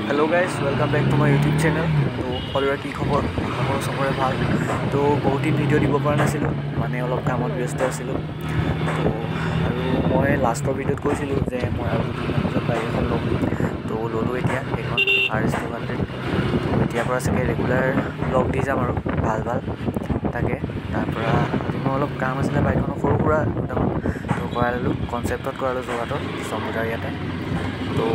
Hello guys welcome back to my YouTube channel. तो সকলোৰে কি খবৰ সবৰে ভাল। তো বহুত দিন ভিডিঅ' দিব পৰা নাছিলোঁ, মানে অলপ কামত ব্যস্ত আছিলোঁ। তো আৰু মই লাষ্টৰ ভিডিঅ'ত কৈছিলোঁ যে মই আৰু 2 দিনৰ পিছত বাইক এখন ল'ম। তো ল'লোঁ এতিয়া সেইখন RS200। তো এতিয়াৰ পৰা চাগে ৰেগুলাৰ ব্লগ দি যাম আৰু ভাল তাকে। তাৰপৰা আজি মই অলপ কাম আছিলে বাইকখনৰ সৰু সুৰা দুটামান, তো কৰাই ল'লোঁ। কনচেপ্টত কৰালোঁ যোৰহাটৰ চম্বুদাৰ ইয়াতে। তো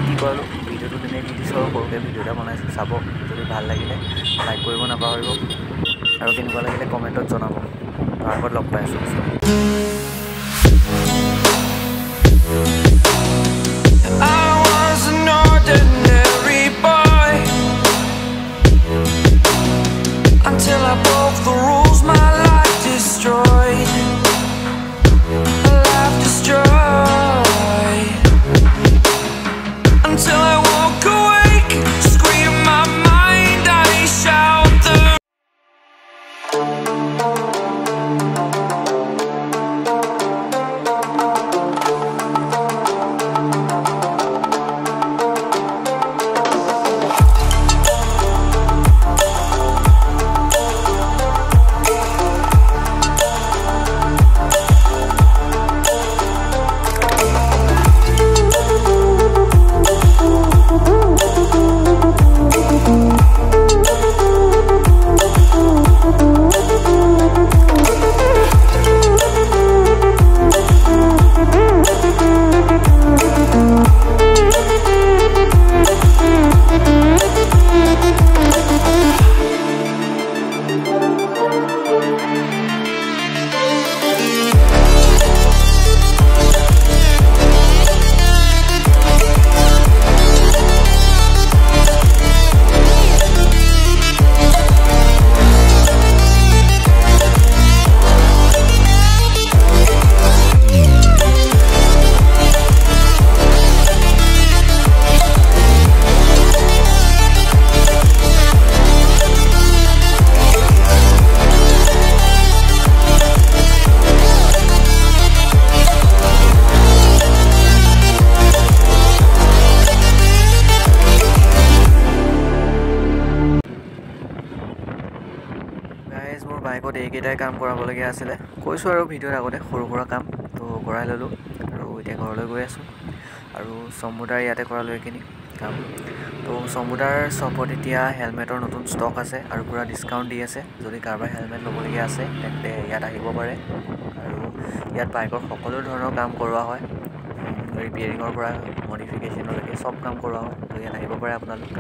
কি কৰালোঁ ভিডিঅ'টো তেনেকৈ দি দিছোঁ আৰু সৰুকৈ ভিডিঅ' এটা বনাইছোঁ, চাব। যদি ভাল লাগিলে লাইক কৰিব নাপাহৰিব আৰু কেনেকুৱা লাগিলে কমেণ্টত জনাব। তাৰ আগত লগ পাই আছোঁ। Until I broke the rules, my life destroyed. Life destroyed. Until I woke awake, scream my mind, I shout the মোৰ বাইকত এইকেইটাই কাম কৰাবলগীয়া আছিলে, কৈছোঁ আৰু ভিডিঅ'ৰ আগতে সৰু সুৰা কাম। তো কৰাই ল'লোঁ আৰু এতিয়া ঘৰলৈ গৈ আছোঁ। আৰু চম্বুদাৰ ইয়াতে কৰালোঁ এইখিনি কাম। তো চম্বুদাৰ শ্বপত এতিয়া হেলমেটৰ নতুন ষ্টক আছে আৰু পূৰা ডিছকাউণ্ট দি আছে। যদি কাৰোবাৰ হেলমেট ল'বলগীয়া আছে তেন্তে ইয়াত আহিব পাৰে। আৰু ইয়াত বাইকৰ সকলো ধৰণৰ কাম কৰোৱা হয়, ৰিপেয়াৰিঙৰ পৰা মডিফিকেশ্যনলৈকে চব কাম কৰোৱা হয়। তো ইয়াত আহিব পাৰে আপোনালোক।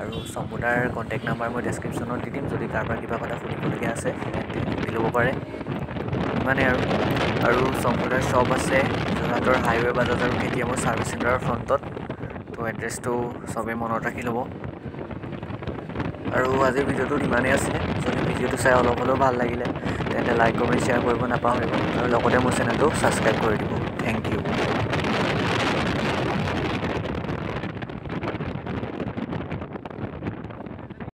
আৰু চম্বুদাৰ কণ্টেক্ট নাম্বাৰ মই ডেছক্ৰিপশ্যনত দি দিম। যদি কাৰোবাৰ কিবা কথা সুধিবলগীয়া আছে তেন্তে সুধি ল'ব পাৰে। ইমানেই আৰু চম্বুদাৰ শ্বপ আছে যোৰহাটৰ হাইৱে বাজাজ আৰু KTM ছাৰ্ভিচ চেণ্টাৰৰ ফ্ৰণ্টত। তো এড্ৰেছটো চবেই মনত ৰাখি ল'ব। আৰু আজিৰ ভিডিঅ'টোত ইমানেই আছিলে। যদি ভিডিঅ'টো চাই অলপ হ'লেও ভাল লাগিলে তেন্তে লাইক কমেণ্ট শ্বেয়াৰ কৰিব নাপাহৰিব আৰু লগতে মোৰ চেনেলটো ছাবস্ক্ৰাইব কৰি দিব। Thank U.